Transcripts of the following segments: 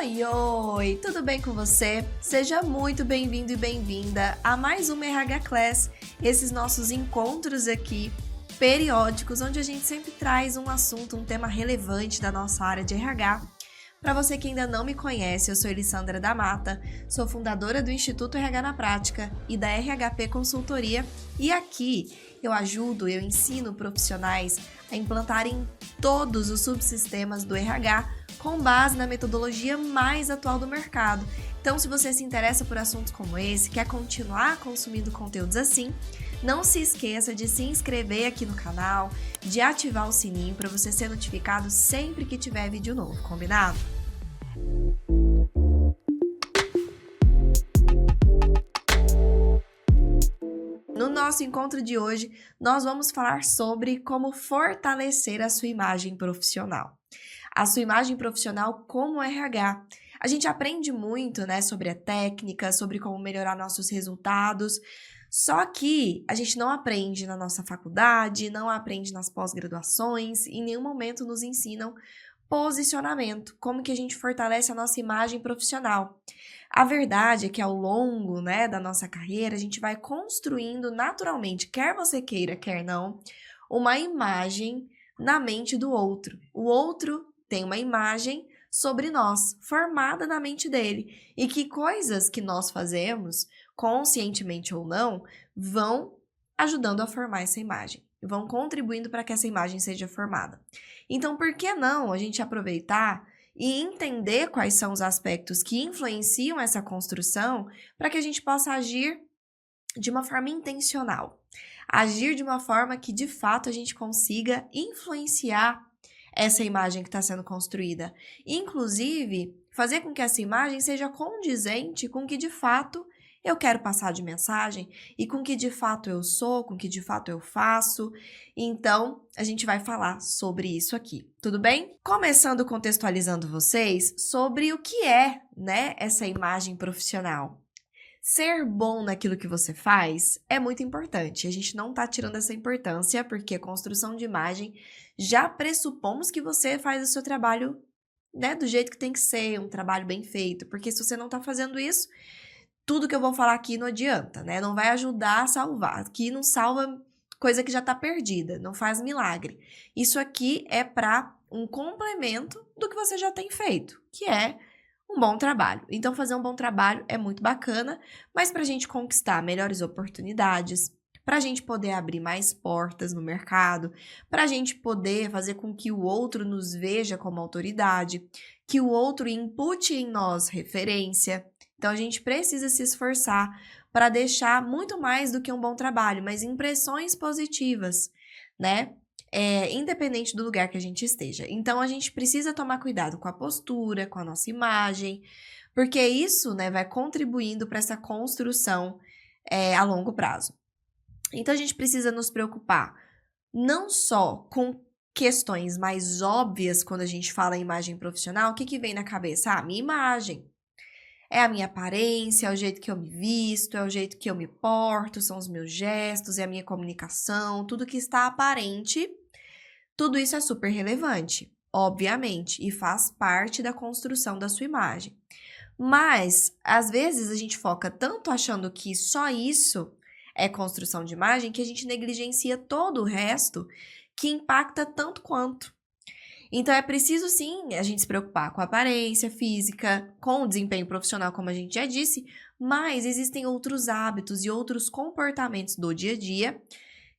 Oi, oi! Tudo bem com você? Seja muito bem-vindo e bem-vinda a mais uma RH Class, esses nossos encontros aqui periódicos, onde a gente sempre traz um assunto, um tema relevante da nossa área de RH. Para você que ainda não me conhece, eu sou Elissandra da Mata, sou fundadora do Instituto RH na Prática e da RHP Consultoria, e aqui eu ensino profissionais a implantarem todos os subsistemas do RH com base na metodologia mais atual do mercado. Então, se você se interessa por assuntos como esse, quer continuar consumindo conteúdos assim, não se esqueça de se inscrever aqui no canal, de ativar o sininho para você ser notificado sempre que tiver vídeo novo, combinado? No nosso encontro de hoje, nós vamos falar sobre como fortalecer a sua imagem profissional. A sua imagem profissional como RH. A gente aprende muito, sobre a técnica, sobre como melhorar nossos resultados, só que a gente não aprende na nossa faculdade, não aprende nas pós-graduações, em nenhum momento nos ensinam posicionamento, como que a gente fortalece a nossa imagem profissional. A verdade é que ao longo, da nossa carreira, a gente vai construindo naturalmente, quer você queira, quer não, uma imagem na mente do outro. O outro tem uma imagem sobre nós, formada na mente dele, e que coisas que nós fazemos, conscientemente ou não, vão ajudando a formar essa imagem, vão contribuindo para que essa imagem seja formada. Então, por que não a gente aproveitar e entender quais são os aspectos que influenciam essa construção para que a gente possa agir de uma forma intencional, agir de uma forma que, de fato, a gente consiga influenciar essa imagem que está sendo construída. Inclusive, fazer com que essa imagem seja condizente com o que, de fato, eu quero passar de mensagem e com o que, de fato, eu sou, com o que, de fato, eu faço. Então, a gente vai falar sobre isso aqui, tudo bem? Começando contextualizando vocês sobre o que é, essa imagem profissional. Ser bom naquilo que você faz é muito importante. A gente não tá tirando essa importância, porque a construção de imagem já pressupomos que você faz o seu trabalho, do jeito que tem que ser, um trabalho bem feito. Porque se você não tá fazendo isso, tudo que eu vou falar aqui não adianta, Não vai ajudar a salvar. Aqui não salva coisa que já tá perdida, não faz milagre. Isso aqui é para um complemento do que você já tem feito, que é um bom trabalho. Então, fazer um bom trabalho é muito bacana, mas para a gente conquistar melhores oportunidades, para a gente poder abrir mais portas no mercado, para a gente poder fazer com que o outro nos veja como autoridade, que o outro impute em nós referência. Então, a gente precisa se esforçar para deixar muito mais do que um bom trabalho, mas impressões positivas, independente do lugar que a gente esteja. Então, a gente precisa tomar cuidado com a postura, com a nossa imagem, porque isso, vai contribuindo para essa construção a longo prazo. Então, a gente precisa nos preocupar não só com questões mais óbvias quando a gente fala em imagem profissional. O que vem na cabeça? A minha imagem. É a minha aparência, é o jeito que eu me visto, é o jeito que eu me porto, são os meus gestos, é a minha comunicação, tudo que está aparente. Tudo isso é super relevante, obviamente, e faz parte da construção da sua imagem. Mas, às vezes, a gente foca tanto achando que só isso é construção de imagem que a gente negligencia todo o resto que impacta tanto quanto. Então, é preciso, sim, a gente se preocupar com a aparência física, com o desempenho profissional, como a gente já disse, mas existem outros hábitos e outros comportamentos do dia a dia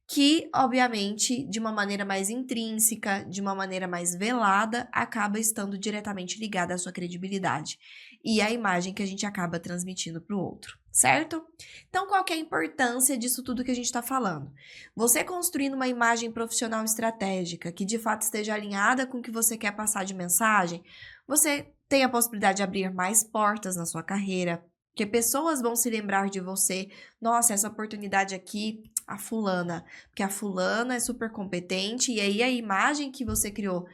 que, obviamente, de uma maneira mais intrínseca, de uma maneira mais velada, acaba estando diretamente ligada à sua credibilidade e à imagem que a gente acaba transmitindo para o outro, certo? Então, qual que é a importância disso tudo que a gente está falando? Você construindo uma imagem profissional estratégica que, de fato, esteja alinhada com o que você quer passar de mensagem, você tem a possibilidade de abrir mais portas na sua carreira, porque pessoas vão se lembrar de você. Nossa, essa oportunidade aqui, a fulana, porque a fulana é super competente, e aí a imagem que você criou,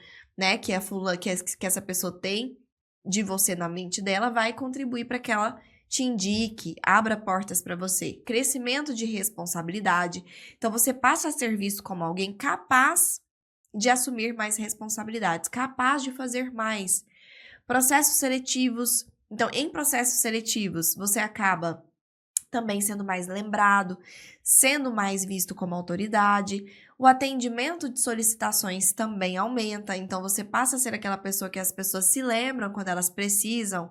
que a fulana, que essa pessoa tem de você na mente dela, vai contribuir para que ela te indique, abra portas para você. Crescimento de responsabilidade. Então, você passa a ser visto como alguém capaz de assumir mais responsabilidades, capaz de fazer mais. Processos seletivos. Então, em processos seletivos, você acaba também sendo mais lembrado, sendo mais visto como autoridade. O atendimento de solicitações também aumenta, então você passa a ser aquela pessoa que as pessoas se lembram quando elas precisam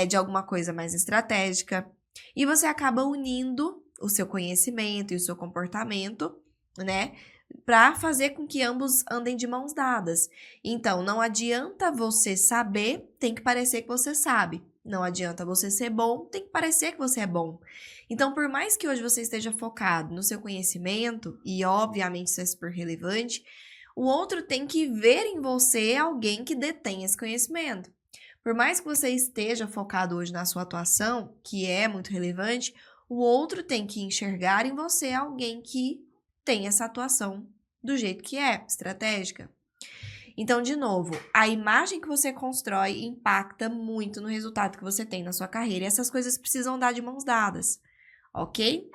de alguma coisa mais estratégica. E você acaba unindo o seu conhecimento e o seu comportamento, né? Para fazer com que ambos andem de mãos dadas. Então, não adianta você saber, tem que parecer que você sabe. Não adianta você ser bom, tem que parecer que você é bom. Então, por mais que hoje você esteja focado no seu conhecimento, e obviamente isso é super relevante, o outro tem que ver em você alguém que detém esse conhecimento. Por mais que você esteja focado hoje na sua atuação, que é muito relevante, o outro tem que enxergar em você alguém que tem essa atuação do jeito que é, estratégica. Então, de novo, a imagem que você constrói impacta muito no resultado que você tem na sua carreira. E essas coisas precisam dar de mãos dadas, ok?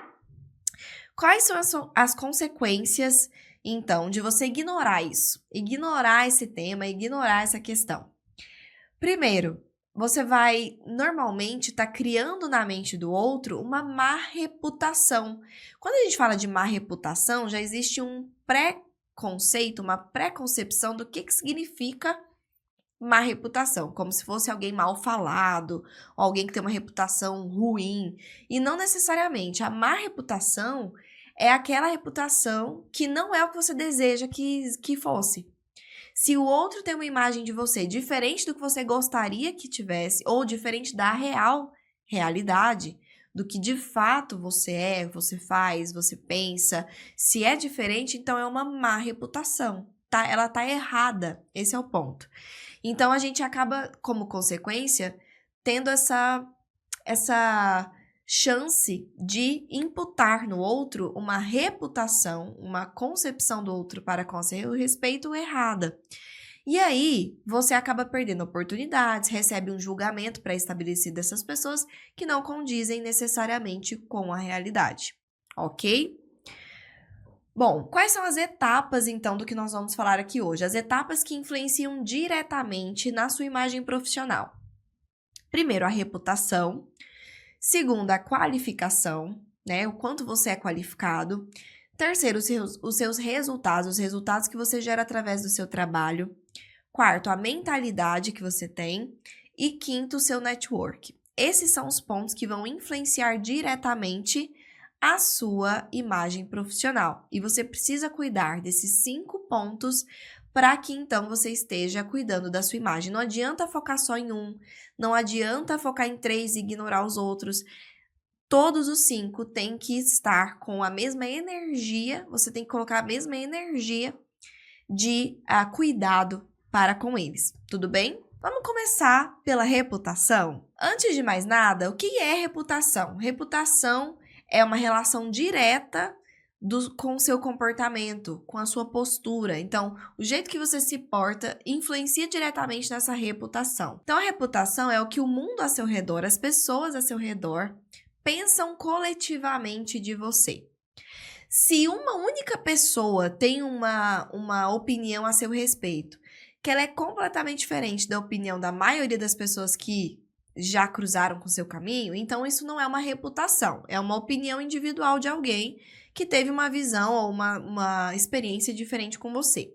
Quais são as consequências, então, de você ignorar isso? Ignorar esse tema, ignorar essa questão. Primeiro, você vai normalmente estar criando na mente do outro uma má reputação. Quando a gente fala de má reputação, já existe um pré-conceito, uma pré-concepção do que significa má reputação, como se fosse alguém mal falado, ou alguém que tem uma reputação ruim. E não necessariamente. A má reputação é aquela reputação que não é o que você deseja que fosse. Se o outro tem uma imagem de você diferente do que você gostaria que tivesse, ou diferente da realidade, do que de fato você é, você faz, você pensa, se é diferente, então é uma má reputação, tá? Ela tá errada, esse é o ponto. Então a gente acaba, como consequência, tendo essa chance de imputar no outro uma reputação, uma concepção do outro para com seu respeito errada. E aí, você acaba perdendo oportunidades, recebe um julgamento pré-estabelecido dessas pessoas que não condizem necessariamente com a realidade, ok? Bom, quais são as etapas, então, do que nós vamos falar aqui hoje? As etapas que influenciam diretamente na sua imagem profissional. Primeiro, a reputação. Segundo, a qualificação, né? O quanto você é qualificado. Terceiro, os seus resultados, os resultados que você gera através do seu trabalho. Quarto, a mentalidade que você tem. E quinto, o seu network. Esses são os pontos que vão influenciar diretamente a sua imagem profissional. E você precisa cuidar desses 5 pontos para que então você esteja cuidando da sua imagem. Não adianta focar só em um, não adianta focar em 3 e ignorar os outros. Todos os 5 têm que estar com a mesma energia, você tem que colocar a mesma energia de cuidado para com eles, tudo bem? Vamos começar pela reputação? Antes de mais nada, o que é reputação? Reputação é uma relação direta com o seu comportamento, com a sua postura. Então, o jeito que você se porta influencia diretamente nessa reputação. Então, a reputação é o que o mundo a seu redor, as pessoas a seu redor, pensam coletivamente de você. Se uma única pessoa tem uma opinião a seu respeito, que ela é completamente diferente da opinião da maioria das pessoas que já cruzaram com seu caminho, então isso não é uma reputação, é uma opinião individual de alguém que teve uma visão ou uma experiência diferente com você.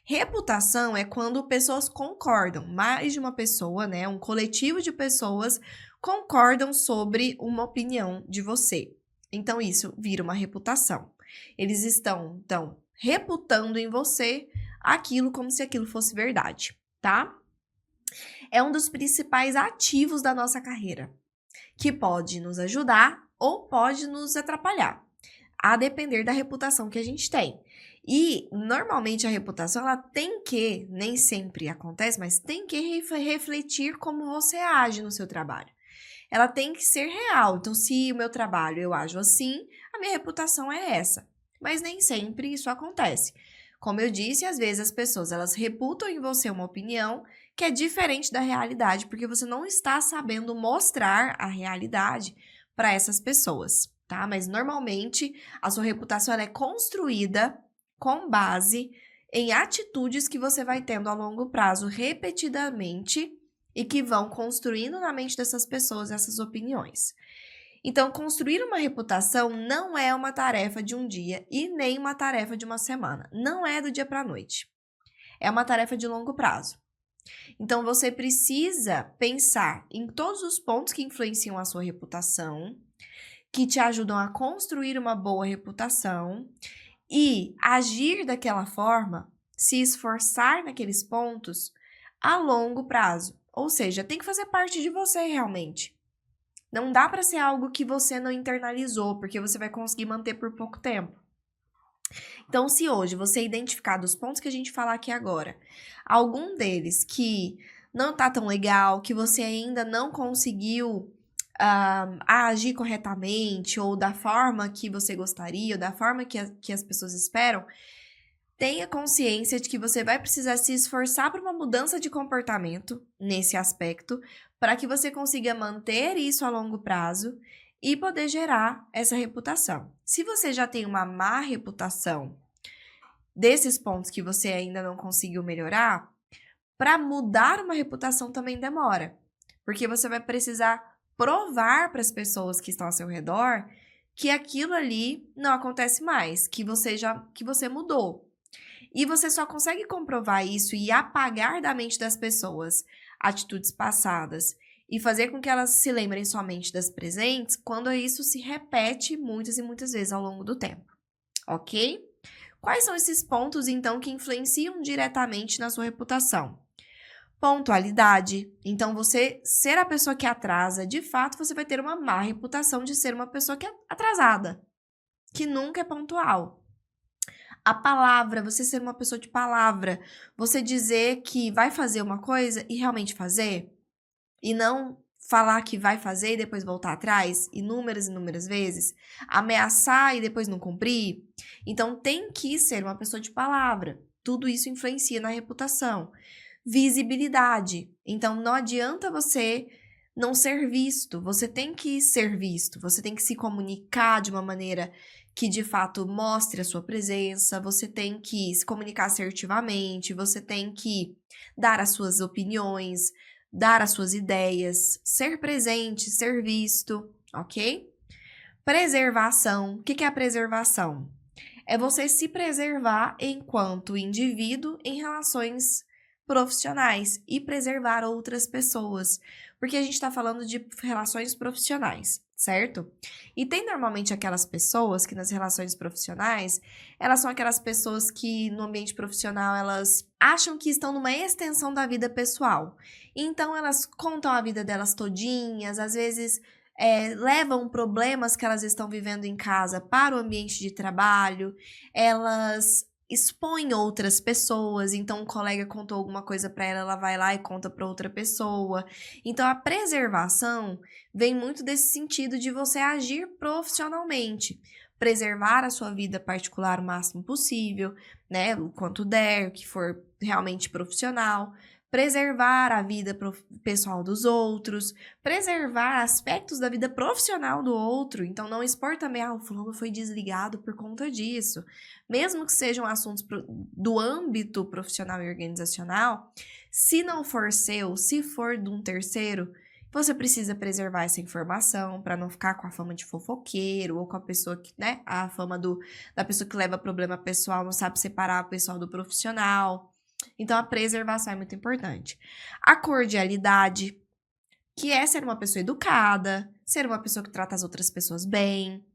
Reputação é quando pessoas concordam, mais de uma pessoa, né, um coletivo de pessoas concordam sobre uma opinião de você. Então, isso vira uma reputação. Eles estão, então, reputando em você aquilo como se aquilo fosse verdade, tá? É um dos principais ativos da nossa carreira, que pode nos ajudar ou pode nos atrapalhar, a depender da reputação que a gente tem. E, normalmente, a reputação, ela tem que, nem sempre acontece, mas tem que refletir como você age no seu trabalho. Ela tem que ser real. Então, se o meu trabalho eu ajo assim, a minha reputação é essa. Mas nem sempre isso acontece. Como eu disse, às vezes as pessoas, elas reputam em você uma opinião que é diferente da realidade, porque você não está sabendo mostrar a realidade para essas pessoas, tá? Mas, normalmente, a sua reputação ela é construída com base em atitudes que você vai tendo a longo prazo repetidamente e que vão construindo na mente dessas pessoas essas opiniões. Então, construir uma reputação não é uma tarefa de um dia e nem uma tarefa de uma semana. Não é do dia para a noite. É uma tarefa de longo prazo. Então, você precisa pensar em todos os pontos que influenciam a sua reputação, que te ajudam a construir uma boa reputação e agir daquela forma, se esforçar naqueles pontos a longo prazo. Ou seja, tem que fazer parte de você realmente. Não dá para ser algo que você não internalizou, porque você vai conseguir manter por pouco tempo. Então, se hoje você identificar dos pontos que a gente falar aqui agora, algum deles que não tá tão legal, que você ainda não conseguiu agir corretamente, ou da forma que você gostaria, ou da forma que as pessoas esperam, tenha consciência de que você vai precisar se esforçar para uma mudança de comportamento nesse aspecto, para que você consiga manter isso a longo prazo e poder gerar essa reputação. Se você já tem uma má reputação desses pontos que você ainda não conseguiu melhorar, para mudar uma reputação também demora, porque você vai precisar provar para as pessoas que estão ao seu redor que aquilo ali não acontece mais, que você mudou. E você só consegue comprovar isso e apagar da mente das pessoas atitudes passadas e fazer com que elas se lembrem somente das presentes quando isso se repete muitas e muitas vezes ao longo do tempo, ok? Quais são esses pontos, então, que influenciam diretamente na sua reputação? Pontualidade. Então, você ser a pessoa que atrasa, de fato, você vai ter uma má reputação de ser uma pessoa que é atrasada, que nunca é pontual. A palavra, você ser uma pessoa de palavra, você dizer que vai fazer uma coisa e realmente fazer, e não falar que vai fazer e depois voltar atrás, inúmeras vezes, ameaçar e depois não cumprir. Então, tem que ser uma pessoa de palavra. Tudo isso influencia na reputação. Visibilidade. Então, não adianta você não ser visto, você tem que ser visto, você tem que se comunicar de uma maneira que de fato mostre a sua presença, você tem que se comunicar assertivamente, você tem que dar as suas opiniões, dar as suas ideias, ser presente, ser visto, ok? Preservação. O que é a preservação? É você se preservar enquanto indivíduo em relações profissionais e preservar outras pessoas, porque a gente está falando de relações profissionais, certo? E tem normalmente aquelas pessoas que nas relações profissionais, elas são aquelas pessoas que no ambiente profissional elas acham que estão numa extensão da vida pessoal. Então elas contam a vida delas todinhas, às vezes levam problemas que elas estão vivendo em casa para o ambiente de trabalho, elas expõe outras pessoas, então um colega contou alguma coisa para ela, ela vai lá e conta para outra pessoa. Então a preservação vem muito desse sentido de você agir profissionalmente, preservar a sua vida particular o máximo possível, né, o quanto der, o que for realmente profissional, preservar a vida pessoal dos outros, preservar aspectos da vida profissional do outro, então não expor também, o fulano foi desligado por conta disso. Mesmo que sejam assuntos do âmbito profissional e organizacional, se não for seu, se for de um terceiro, você precisa preservar essa informação para não ficar com a fama de fofoqueiro ou com a pessoa que, né, a fama da pessoa que leva problema pessoal, não sabe separar o pessoal do profissional. Então, a preservação é muito importante. A cordialidade, que é ser uma pessoa educada, ser uma pessoa que trata as outras pessoas bem.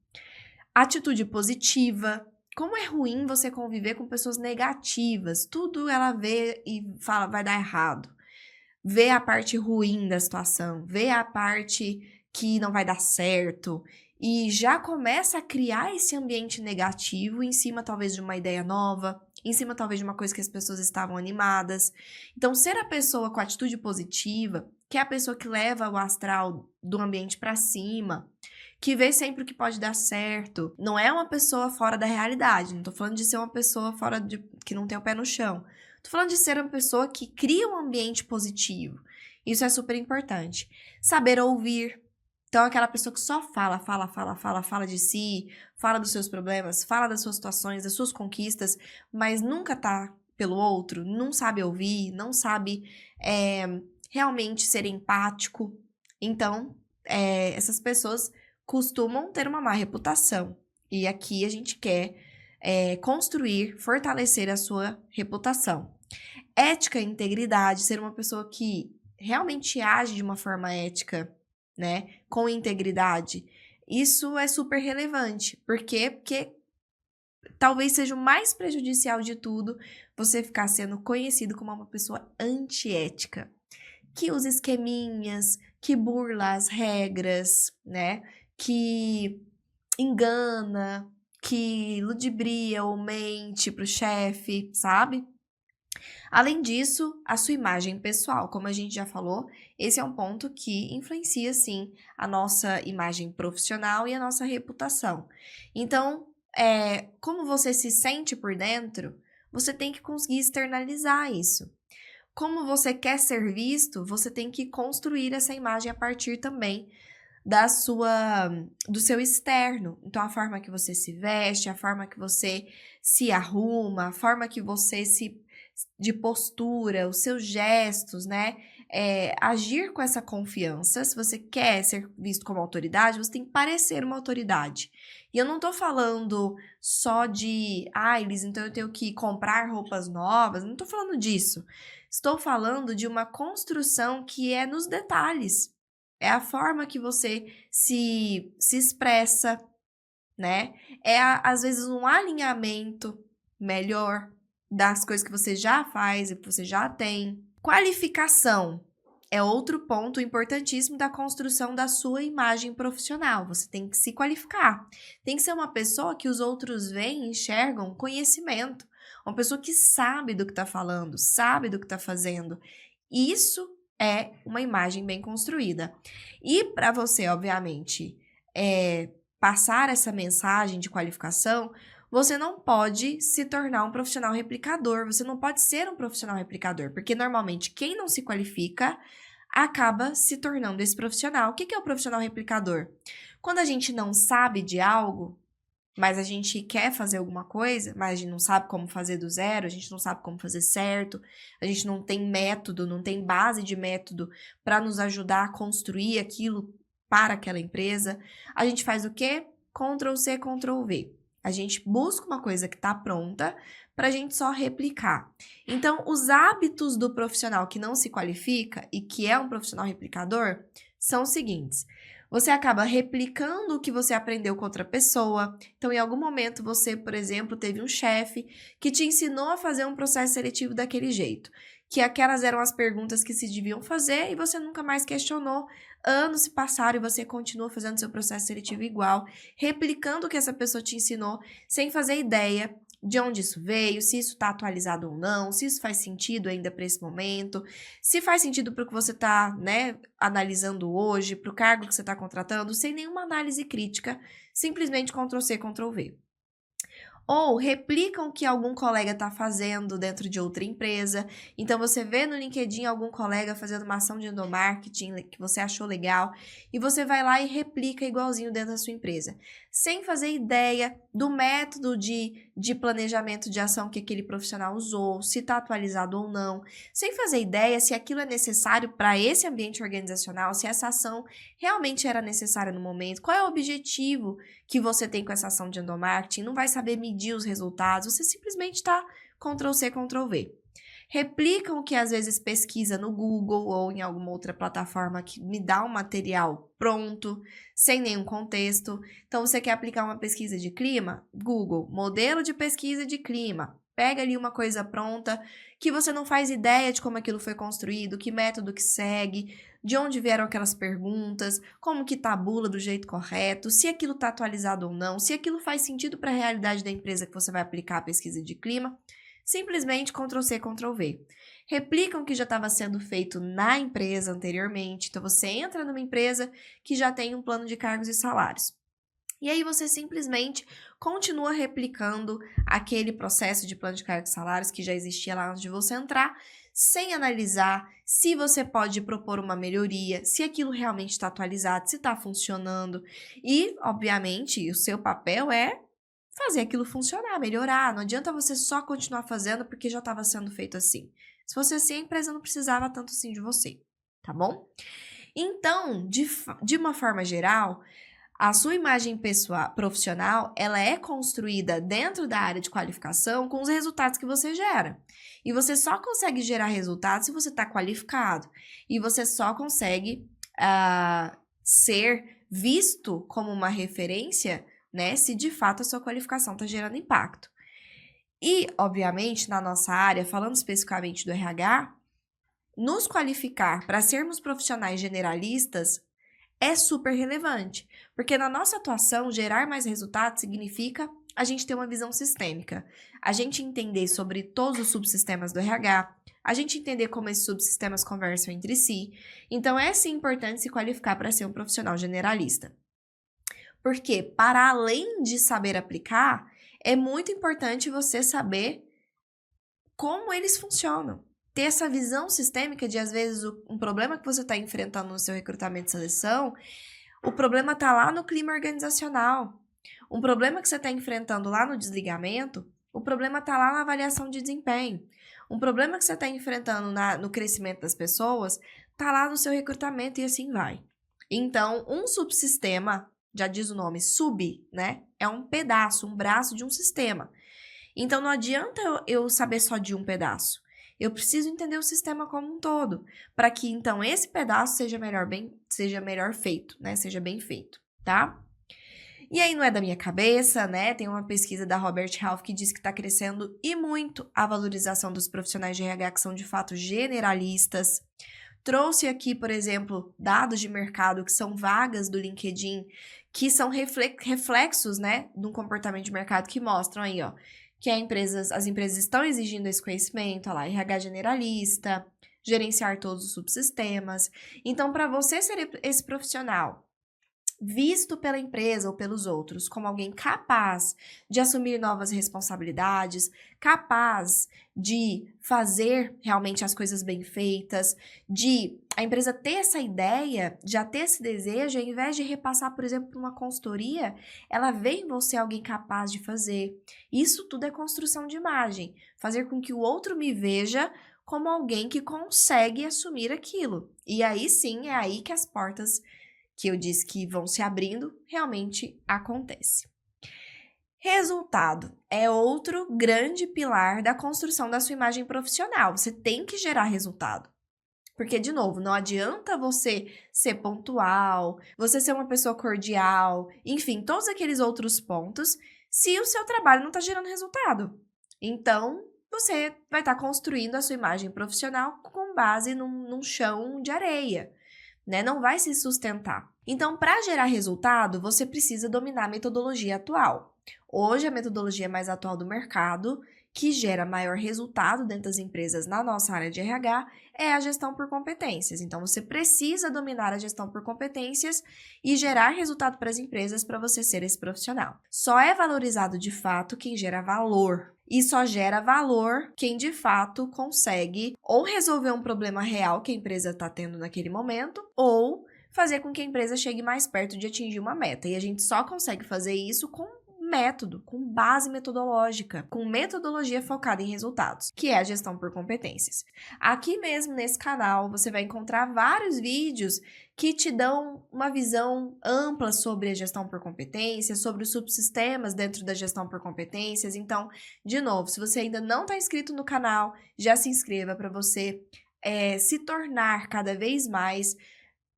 Atitude positiva. Como é ruim você conviver com pessoas negativas. Tudo ela vê e fala, vai dar errado. Vê a parte ruim da situação, vê a parte que não vai dar certo. E já começa a criar esse ambiente negativo em cima talvez de uma ideia nova, em cima talvez de uma coisa que as pessoas estavam animadas. Então, ser a pessoa com atitude positiva, que é a pessoa que leva o astral do ambiente para cima, que vê sempre o que pode dar certo, não é uma pessoa fora da realidade, não tô falando de ser uma pessoa que não tem o pé no chão. Tô falando de ser uma pessoa que cria um ambiente positivo. Isso é super importante. Saber ouvir. Então, aquela pessoa que só fala de si, fala dos seus problemas, fala das suas situações, das suas conquistas, mas nunca tá pelo outro, não sabe ouvir, não sabe realmente ser empático. Então, essas pessoas costumam ter uma má reputação. E aqui a gente quer construir, fortalecer a sua reputação. Ética e integridade, ser uma pessoa que realmente age de uma forma ética, né? Com integridade. Isso é super relevante. Por quê? Porque talvez seja o mais prejudicial de tudo você ficar sendo conhecido como uma pessoa antiética, que usa esqueminhas, que burla as regras, né? Que engana, que ludibria ou mente pro chefe, sabe? Além disso, a sua imagem pessoal, como a gente já falou, esse é um ponto que influencia, sim, a nossa imagem profissional e a nossa reputação. Então, como você se sente por dentro, você tem que conseguir externalizar isso. Como você quer ser visto, você tem que construir essa imagem a partir também do seu externo. Então, a forma que você se veste, a forma que você se arruma, a forma que você de postura, os seus gestos, né? Agir com essa confiança. Se você quer ser visto como autoridade, você tem que parecer uma autoridade. E eu não tô falando só de, Elis, então eu tenho que comprar roupas novas, não tô falando disso. Estou falando de uma construção que é nos detalhes. É a forma que você se expressa, né? Às vezes, um alinhamento melhor das coisas que você já faz e que você já tem. Qualificação é outro ponto importantíssimo da construção da sua imagem profissional. Você tem que se qualificar. Tem que ser uma pessoa que os outros veem e enxergam conhecimento. Uma pessoa que sabe do que está falando, sabe do que está fazendo. Isso é uma imagem bem construída. E para você, obviamente, passar essa mensagem de qualificação, você não pode se tornar um profissional replicador, você não pode ser um profissional replicador, porque normalmente quem não se qualifica acaba se tornando esse profissional. O que é o profissional replicador? Quando a gente não sabe de algo, mas a gente quer fazer alguma coisa, mas a gente não sabe como fazer do zero, a gente não sabe como fazer certo, a gente não tem método, não tem base de método para nos ajudar a construir aquilo para aquela empresa, a gente faz o quê? Ctrl+C, Ctrl+V. A gente busca uma coisa que está pronta para a gente só replicar. Então, os hábitos do profissional que não se qualifica e que é um profissional replicador são os seguintes. Você acaba replicando o que você aprendeu com outra pessoa. Então, em algum momento, você, por exemplo, teve um chefe que te ensinou a fazer um processo seletivo daquele jeito. Que aquelas eram as perguntas que se deviam fazer e você nunca mais questionou. Anos se passaram e você continua fazendo seu processo seletivo igual, replicando o que essa pessoa te ensinou, sem fazer ideia de onde isso veio, se isso está atualizado ou não, se isso faz sentido ainda para esse momento, se faz sentido para o que você está, né, analisando hoje, para o cargo que você está contratando, sem nenhuma análise crítica, simplesmente Ctrl+C, Ctrl+V. Ou replicam o que algum colega está fazendo dentro de outra empresa. Então, você vê no LinkedIn algum colega fazendo uma ação de endomarketing que você achou legal e você vai lá e replica igualzinho dentro da sua empresa, sem fazer ideia do método de planejamento de ação que aquele profissional usou, se está atualizado ou não, sem fazer ideia se aquilo é necessário para esse ambiente organizacional, se essa ação realmente era necessária no momento, qual é o objetivo que você tem com essa ação de endomarketing, não vai saber medir os resultados, você simplesmente está Ctrl+C, Ctrl+V. Replicam o que às vezes pesquisa no Google ou em alguma outra plataforma que me dá um material pronto, sem nenhum contexto. Então, você quer aplicar uma pesquisa de clima? Google, modelo de pesquisa de clima. Pega ali uma coisa pronta que você não faz ideia de como aquilo foi construído, que método que segue, de onde vieram aquelas perguntas, como que tabula do jeito correto, se aquilo está atualizado ou não, se aquilo faz sentido para a realidade da empresa que você vai aplicar a pesquisa de clima. Simplesmente Ctrl+C, Ctrl+V. Replicam o que já estava sendo feito na empresa anteriormente. Então, você entra numa empresa que já tem um plano de cargos e salários. E aí você simplesmente continua replicando aquele processo de plano de cargos e salários que já existia lá antes de você entrar, sem analisar se você pode propor uma melhoria, se aquilo realmente está atualizado, se está funcionando. E, obviamente, o seu papel é fazer aquilo funcionar, melhorar. Não adianta você só continuar fazendo porque já estava sendo feito assim. Se fosse assim, a empresa não precisava tanto assim de você. tá bom? Então, de uma forma geral, a sua imagem profissional, ela é construída dentro da área de qualificação com os resultados que você gera. E você só consegue gerar resultados se você está qualificado. E você só consegue ser visto como uma referência, né, se de fato a sua qualificação está gerando impacto. E, obviamente, na nossa área, falando especificamente do RH, nos qualificar para sermos profissionais generalistas é super relevante, porque na nossa atuação, gerar mais resultados significa a gente ter uma visão sistêmica, a gente entender sobre todos os subsistemas do RH, a gente entender como esses subsistemas conversam entre si. Então, é sim importante se qualificar para ser um profissional generalista. Porque, para além de saber aplicar, é muito importante você saber como eles funcionam. Ter essa visão sistêmica de, às vezes, um problema que você está enfrentando no seu recrutamento e seleção, o problema está lá no clima organizacional. Um problema que você está enfrentando lá no desligamento, o problema está lá na avaliação de desempenho. Um problema que você está enfrentando no crescimento das pessoas, está lá no seu recrutamento e assim vai. Então, um subsistema, já diz o nome, né? É um pedaço, um braço de um sistema. Então, não adianta eu saber só de um pedaço. Eu preciso entender o sistema como um todo, para que, então, esse pedaço seja melhor feito, né? Seja bem feito, tá? E aí, não é da minha cabeça, né? Tem uma pesquisa da Robert Half que diz que está crescendo e muito a valorização dos profissionais de RH que são, de fato, generalistas. Trouxe aqui, por exemplo, dados de mercado que são vagas do LinkedIn, que são reflexos, né, de um comportamento de mercado que mostram aí, ó, que as empresas estão exigindo esse conhecimento, ó lá, RH generalista, gerenciar todos os subsistemas. Então, para você ser esse profissional visto pela empresa ou pelos outros como alguém capaz de assumir novas responsabilidades, capaz de fazer realmente as coisas bem feitas, de a empresa ter essa ideia, já ter esse desejo, ao invés de repassar, por exemplo, para uma consultoria, ela vê em você alguém capaz de fazer. Isso tudo é construção de imagem, fazer com que o outro me veja como alguém que consegue assumir aquilo. E aí sim, é aí que as portas que eu disse que vão se abrindo, realmente acontece. Resultado é outro grande pilar da construção da sua imagem profissional. Você tem que gerar resultado. Porque, de novo, não adianta você ser pontual, você ser uma pessoa cordial, enfim, todos aqueles outros pontos, se o seu trabalho não está gerando resultado. Então, você vai estar construindo a sua imagem profissional com base num chão de areia, né? Não vai se sustentar. Então, para gerar resultado, você precisa dominar a metodologia atual. Hoje, a metodologia mais atual do mercado, que gera maior resultado dentro das empresas na nossa área de RH, é a gestão por competências. Então, você precisa dominar a gestão por competências e gerar resultado para as empresas para você ser esse profissional. Só é valorizado de fato quem gera valor. E só gera valor quem de fato consegue ou resolver um problema real que a empresa está tendo naquele momento, ou fazer com que a empresa chegue mais perto de atingir uma meta. E a gente só consegue fazer isso com método, com base metodológica, com metodologia focada em resultados, que é a gestão por competências. Aqui mesmo nesse canal você vai encontrar vários vídeos que te dão uma visão ampla sobre a gestão por competências, sobre os subsistemas dentro da gestão por competências. Então, de novo, se você ainda não está inscrito no canal, já se inscreva para você se tornar cada vez mais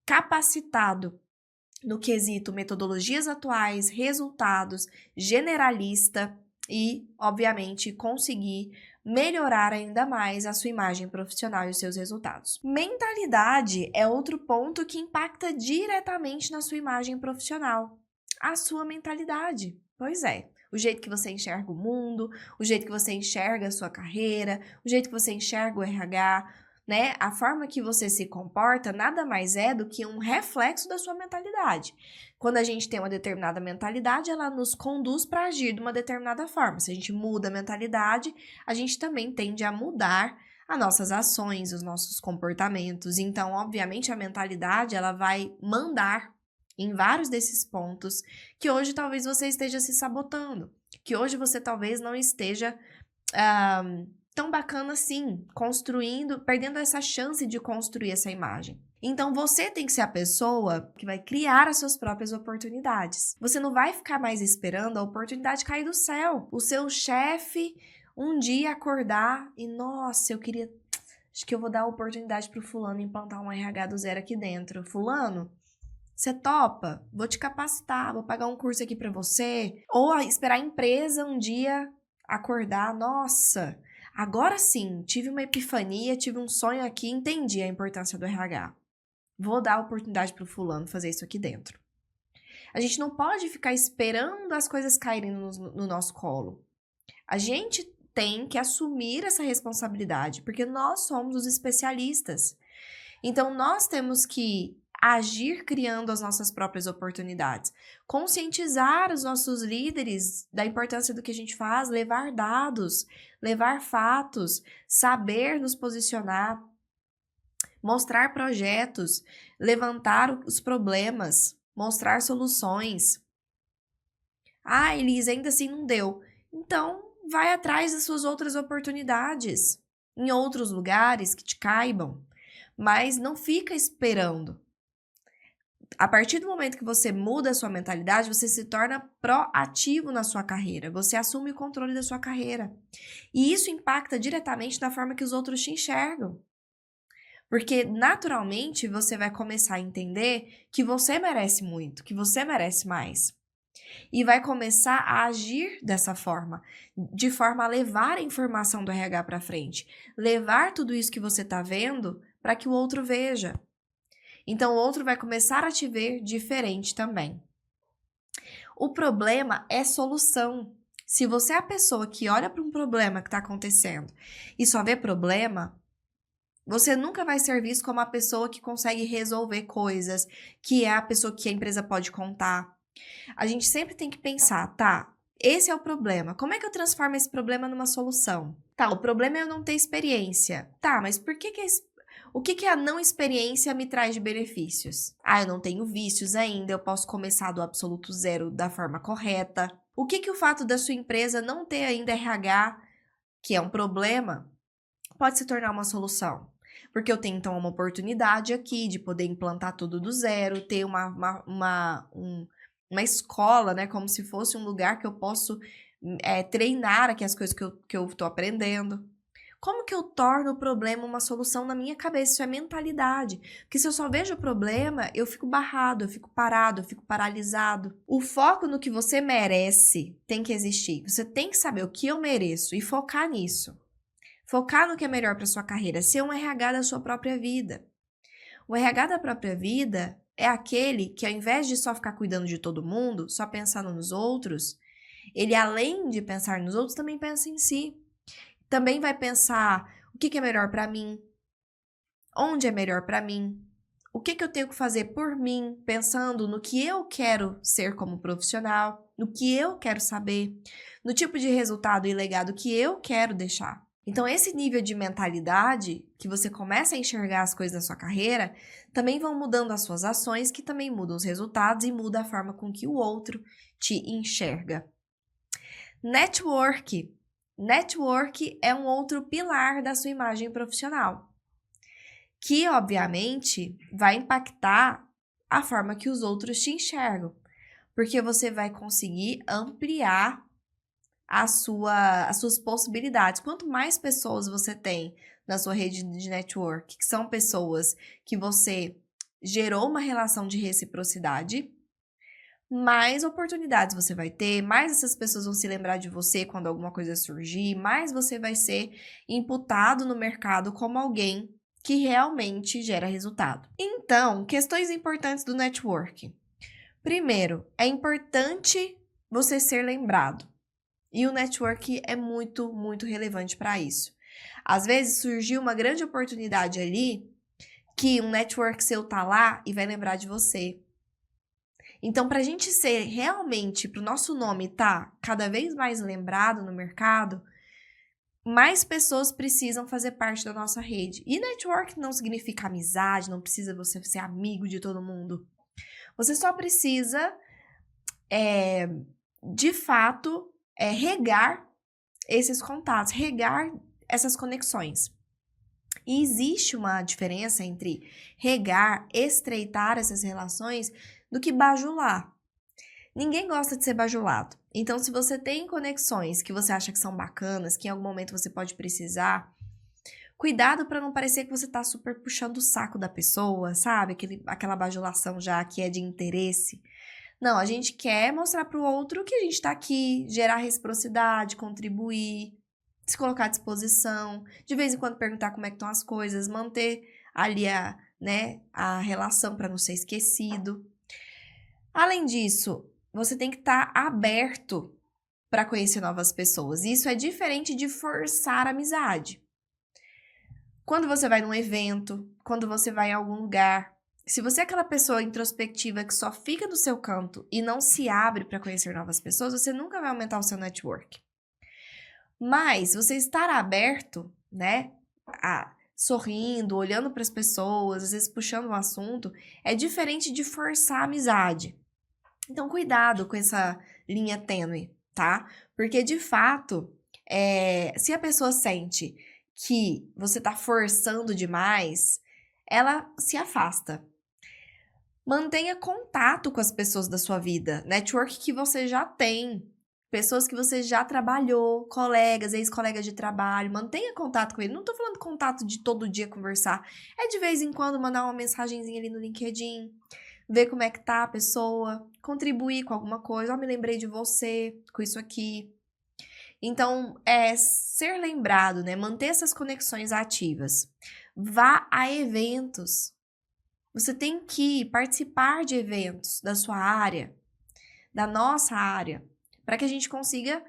capacitado no quesito metodologias atuais, resultados, generalista e, obviamente, conseguir melhorar ainda mais a sua imagem profissional e os seus resultados. Mentalidade é outro ponto que impacta diretamente na sua imagem profissional. A sua mentalidade. Pois é. O jeito que você enxerga o mundo, o jeito que você enxerga a sua carreira, o jeito que você enxerga o RH, né? A forma que você se comporta nada mais é do que um reflexo da sua mentalidade. Quando a gente tem uma determinada mentalidade, ela nos conduz para agir de uma determinada forma. Se a gente muda a mentalidade, a gente também tende a mudar as nossas ações, os nossos comportamentos. Então, obviamente, a mentalidade ela vai mandar em vários desses pontos que hoje talvez você esteja se sabotando, que hoje você talvez não esteja tão bacana assim, perdendo essa chance de construir essa imagem. Então, você tem que ser a pessoa que vai criar as suas próprias oportunidades. Você não vai ficar mais esperando a oportunidade cair do céu. O seu chefe um dia acordar e, nossa, acho que eu vou dar a oportunidade pro fulano implantar um RH do zero aqui dentro. Fulano, você topa? Vou te capacitar, vou pagar um curso aqui pra você. Ou esperar a empresa um dia acordar, nossa, agora sim, tive uma epifania, tive um sonho aqui, entendi a importância do RH. Vou dar a oportunidade pro fulano fazer isso aqui dentro. A gente não pode ficar esperando as coisas caírem no nosso colo. A gente tem que assumir essa responsabilidade, porque nós somos os especialistas. Então, nós temos que agir criando as nossas próprias oportunidades, conscientizar os nossos líderes da importância do que a gente faz, levar dados, levar fatos, saber nos posicionar, mostrar projetos, levantar os problemas, mostrar soluções. Ah, Elisa, ainda assim não deu. Então, vai atrás das suas outras oportunidades, em outros lugares que te caibam, mas não fica esperando. A partir do momento que você muda a sua mentalidade, você se torna proativo na sua carreira, você assume o controle da sua carreira. E isso impacta diretamente na forma que os outros te enxergam. Porque, naturalmente, você vai começar a entender que você merece muito, que você merece mais. E vai começar a agir dessa forma, de forma a levar a informação do RH para frente, levar tudo isso que você está vendo para que o outro veja. Então, o outro vai começar a te ver diferente também. O problema é solução. Se você é a pessoa que olha para um problema que está acontecendo e só vê problema, você nunca vai ser visto como a pessoa que consegue resolver coisas, que é a pessoa que a empresa pode contar. A gente sempre tem que pensar, tá, esse é o problema. Como é que eu transformo esse problema numa solução? Tá, o problema é eu não ter experiência. Tá, mas o que a não experiência me traz de benefícios? Ah, eu não tenho vícios ainda, eu posso começar do absoluto zero da forma correta. O que o fato da sua empresa não ter ainda RH, que é um problema, pode se tornar uma solução? Porque eu tenho, então, uma oportunidade aqui de poder implantar tudo do zero, ter uma escola, né? Como se fosse um lugar que eu posso treinar aqui as coisas que eu tô aprendendo. Como que eu torno o problema uma solução na minha cabeça? Isso é mentalidade. Porque se eu só vejo o problema, eu fico barrado, eu fico parado, eu fico paralisado. O foco no que você merece tem que existir. Você tem que saber o que eu mereço e focar nisso. Focar no que é melhor para sua carreira, ser um RH da sua própria vida. O RH da própria vida é aquele que, ao invés de só ficar cuidando de todo mundo, só pensando nos outros, ele, além de pensar nos outros, também pensa em si. Também vai pensar o que é melhor para mim, onde é melhor para mim, o que eu tenho que fazer por mim, pensando no que eu quero ser como profissional, no que eu quero saber, no tipo de resultado e legado que eu quero deixar. Então, esse nível de mentalidade, que você começa a enxergar as coisas da sua carreira, também vão mudando as suas ações, que também mudam os resultados e muda a forma com que o outro te enxerga. Network. Network é um outro pilar da sua imagem profissional, que, obviamente, vai impactar a forma que os outros te enxergam, porque você vai conseguir ampliar as suas possibilidades. Quanto mais pessoas você tem na sua rede de network, que são pessoas que você gerou uma relação de reciprocidade, mais oportunidades você vai ter, mais essas pessoas vão se lembrar de você quando alguma coisa surgir, mais você vai ser imputado no mercado como alguém que realmente gera resultado. Então, questões importantes do network. Primeiro, é importante você ser lembrado. E o network é muito, muito relevante para isso. Às vezes surgiu uma grande oportunidade ali que um network seu tá lá e vai lembrar de você. Então, para a gente ser realmente, para o nosso nome tá cada vez mais lembrado no mercado, mais pessoas precisam fazer parte da nossa rede. E network não significa amizade, não precisa você ser amigo de todo mundo. Você só precisa, de fato, regar esses contatos, regar essas conexões. E existe uma diferença entre regar, estreitar essas relações, do que bajular. Ninguém gosta de ser bajulado. Então, se você tem conexões que você acha que são bacanas, que em algum momento você pode precisar, cuidado para não parecer que você tá super puxando o saco da pessoa, sabe? Aquela bajulação já que é de interesse. Não, a gente quer mostrar pro outro que a gente tá aqui, gerar reciprocidade, contribuir, se colocar à disposição, de vez em quando perguntar como é que estão as coisas, manter ali a relação para não ser esquecido. Além disso, você tem que estar aberto para conhecer novas pessoas. Isso é diferente de forçar a amizade. Quando você vai num evento, quando você vai em algum lugar, se você é aquela pessoa introspectiva que só fica no seu canto e não se abre para conhecer novas pessoas, você nunca vai aumentar o seu network. Mas você estar aberto, sorrindo, olhando para as pessoas, às vezes puxando um assunto, é diferente de forçar a amizade. Então, cuidado com essa linha tênue, tá? Porque, de fato, se a pessoa sente que você tá forçando demais, ela se afasta. Mantenha contato com as pessoas da sua vida, network que você já tem, pessoas que você já trabalhou, colegas, ex-colegas de trabalho, mantenha contato com ele. Não tô falando contato de todo dia conversar, é de vez em quando mandar uma mensagenzinha ali no LinkedIn, ver como é que tá a pessoa, contribuir com alguma coisa. Me lembrei de você com isso aqui. Então, ser lembrado, manter essas conexões ativas. Vá a eventos. Você tem que participar de eventos da sua área, da nossa área, para que a gente consiga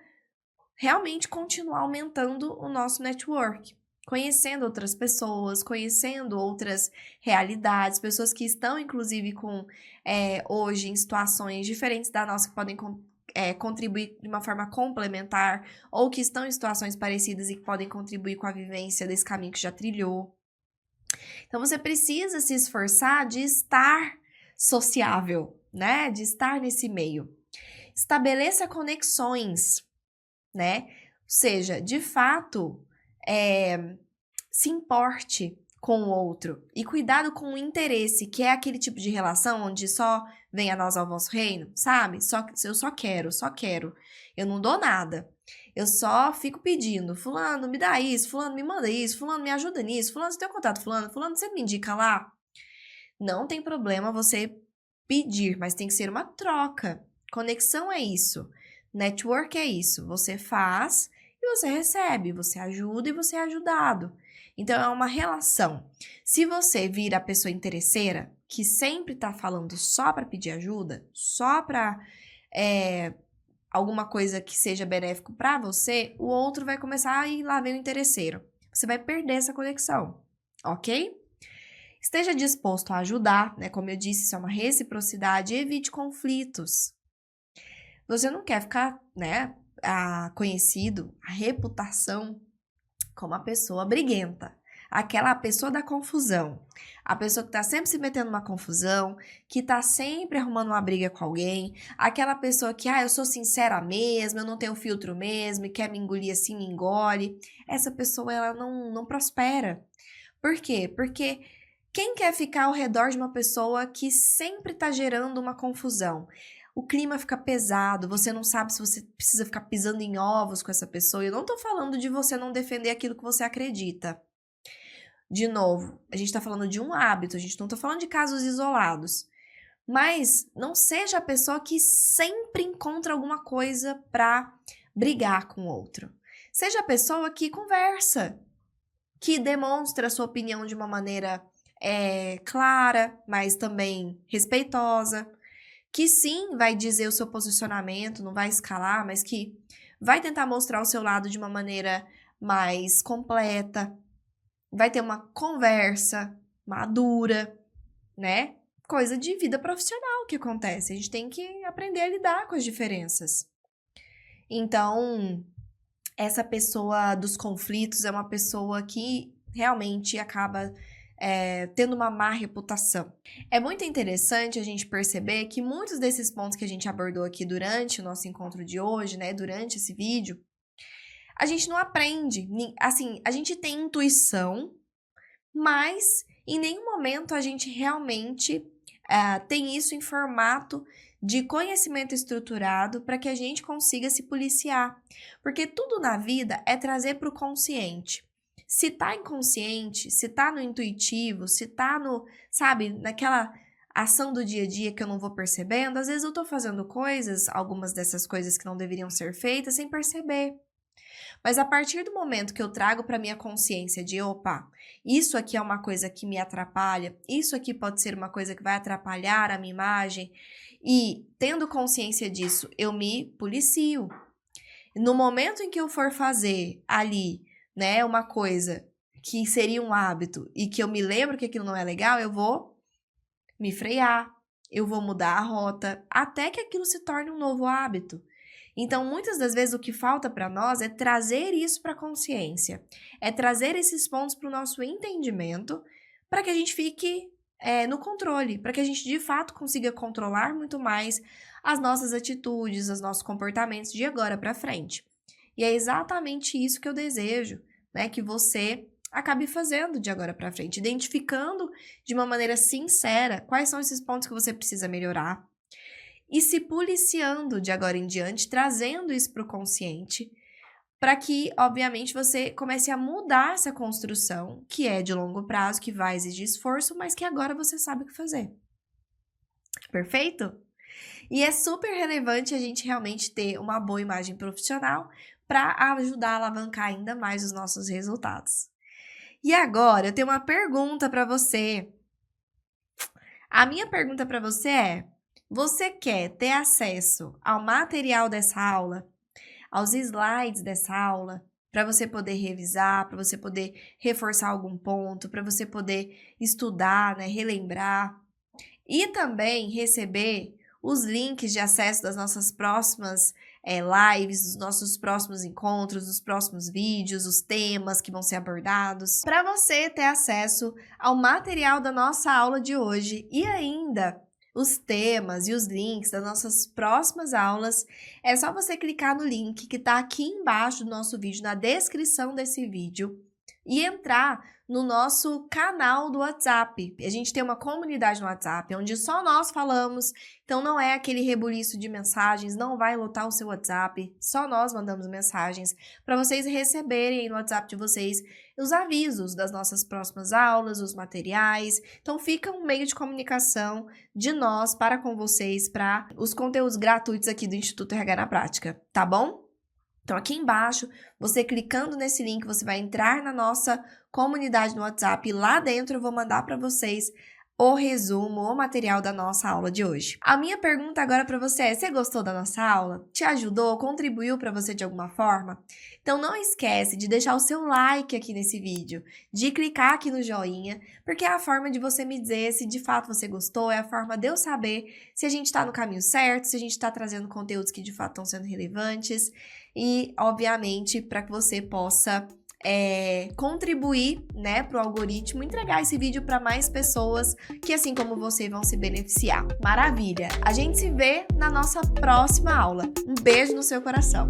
realmente continuar aumentando o nosso network. Conhecendo outras pessoas, conhecendo outras realidades, pessoas que estão, inclusive, hoje em situações diferentes da nossa, que podem contribuir de uma forma complementar, ou que estão em situações parecidas e que podem contribuir com a vivência desse caminho que já trilhou. Então, você precisa se esforçar de estar sociável, de estar nesse meio. Estabeleça conexões, Ou seja, de fato, se importe com o outro. E cuidado com o interesse, que é aquele tipo de relação onde só vem a nós ao vosso reino, sabe? Eu só quero. Eu não dou nada. Eu só fico pedindo, fulano, me dá isso, fulano, me manda isso, fulano, me ajuda nisso, fulano, você tem contato, fulano, você me indica lá. Não tem problema você pedir, mas tem que ser uma troca. Conexão é isso. Network é isso. Você faz e você recebe, você ajuda e você é ajudado. Então, é uma relação. Se você vira a pessoa interesseira, que sempre tá falando só para pedir ajuda, só para alguma coisa que seja benéfico para você, o outro vai começar a ir lá ver o interesseiro. Você vai perder essa conexão, ok? Esteja disposto a ajudar, Como eu disse, isso é uma reciprocidade. Evite conflitos. Você não quer ficar, conhecido, a reputação, como a pessoa briguenta. Aquela pessoa da confusão. A pessoa que tá sempre se metendo numa confusão, que tá sempre arrumando uma briga com alguém. Aquela pessoa que, eu sou sincera mesmo, eu não tenho filtro mesmo, e quer me engolir assim, me engole. Essa pessoa, ela não prospera. Por quê? Porque quem quer ficar ao redor de uma pessoa que sempre tá gerando uma confusão? O clima fica pesado, você não sabe se você precisa ficar pisando em ovos com essa pessoa. Eu não tô falando de você não defender aquilo que você acredita. De novo, a gente tá falando de um hábito, a gente não tá falando de casos isolados. Mas não seja a pessoa que sempre encontra alguma coisa pra brigar com o outro. Seja a pessoa que conversa, que demonstra a sua opinião de uma maneira clara, mas também respeitosa. Que sim, vai dizer o seu posicionamento, não vai escalar, mas que vai tentar mostrar o seu lado de uma maneira mais completa, vai ter uma conversa madura, Coisa de vida profissional que acontece. A gente tem que aprender a lidar com as diferenças. Então, essa pessoa dos conflitos é uma pessoa que realmente acaba tendo uma má reputação. É muito interessante a gente perceber que muitos desses pontos que a gente abordou aqui durante o nosso encontro de hoje, durante esse vídeo, a gente não aprende. Assim, a gente tem intuição, mas em nenhum momento a gente realmente tem isso em formato de conhecimento estruturado para que a gente consiga se policiar. Porque tudo na vida é trazer para o consciente. Se tá inconsciente, se tá no intuitivo, se tá no, sabe, naquela ação do dia a dia que eu não vou percebendo, às vezes eu tô fazendo coisas, algumas dessas coisas que não deveriam ser feitas, sem perceber. Mas a partir do momento que eu trago para minha consciência de, opa, isso aqui é uma coisa que me atrapalha, isso aqui pode ser uma coisa que vai atrapalhar a minha imagem, e tendo consciência disso, eu me policio. No momento em que eu for fazer ali, né, uma coisa que seria um hábito e que eu me lembro que aquilo não é legal, eu vou me frear, eu vou mudar a rota, até que aquilo se torne um novo hábito. Então, muitas das vezes, o que falta para nós é trazer isso para a consciência, é trazer esses pontos para o nosso entendimento, para que a gente fique no controle, para que a gente, de fato, consiga controlar muito mais as nossas atitudes, os nossos comportamentos de agora para frente. E é exatamente isso que eu desejo, né, que você acabe fazendo de agora para frente, identificando de uma maneira sincera quais são esses pontos que você precisa melhorar e se policiando de agora em diante, trazendo isso para o consciente, para que, obviamente, você comece a mudar essa construção, que é de longo prazo, que vai exigir esforço, mas que agora você sabe o que fazer. Perfeito? E é super relevante a gente realmente ter uma boa imagem profissional para ajudar a alavancar ainda mais os nossos resultados. E agora, eu tenho uma pergunta para você. A minha pergunta para você é: você quer ter acesso ao material dessa aula, aos slides dessa aula, para você poder revisar, para você poder reforçar algum ponto, para você poder estudar, né, relembrar, e também receber os links de acesso das nossas próximas lives, dos nossos próximos encontros, dos próximos vídeos, os temas que vão ser abordados, para você ter acesso ao material da nossa aula de hoje e ainda os temas e os links das nossas próximas aulas, é só você clicar no link que está aqui embaixo do nosso vídeo, na descrição desse vídeo, e entrar no nosso canal do WhatsApp. A gente tem uma comunidade no WhatsApp, onde só nós falamos, então não é aquele rebuliço de mensagens, não vai lotar o seu WhatsApp, só nós mandamos mensagens para vocês receberem no WhatsApp de vocês os avisos das nossas próximas aulas, os materiais. Então fica um meio de comunicação de nós para com vocês, para os conteúdos gratuitos aqui do Instituto RH na Prática, tá bom? Então, aqui embaixo, você clicando nesse link, você vai entrar na nossa comunidade no WhatsApp e lá dentro eu vou mandar para vocês o resumo, o material da nossa aula de hoje. A minha pergunta agora para você é: você gostou da nossa aula? Te ajudou? Contribuiu para você de alguma forma? Então não esquece de deixar o seu like aqui nesse vídeo, de clicar aqui no joinha, porque é a forma de você me dizer se de fato você gostou, é a forma de eu saber se a gente está no caminho certo, se a gente está trazendo conteúdos que de fato estão sendo relevantes e, obviamente, para que você possa contribuir, né, para o algoritmo, entregar esse vídeo para mais pessoas que, assim como você, vão se beneficiar. Maravilha! A gente se vê na nossa próxima aula. Um beijo no seu coração!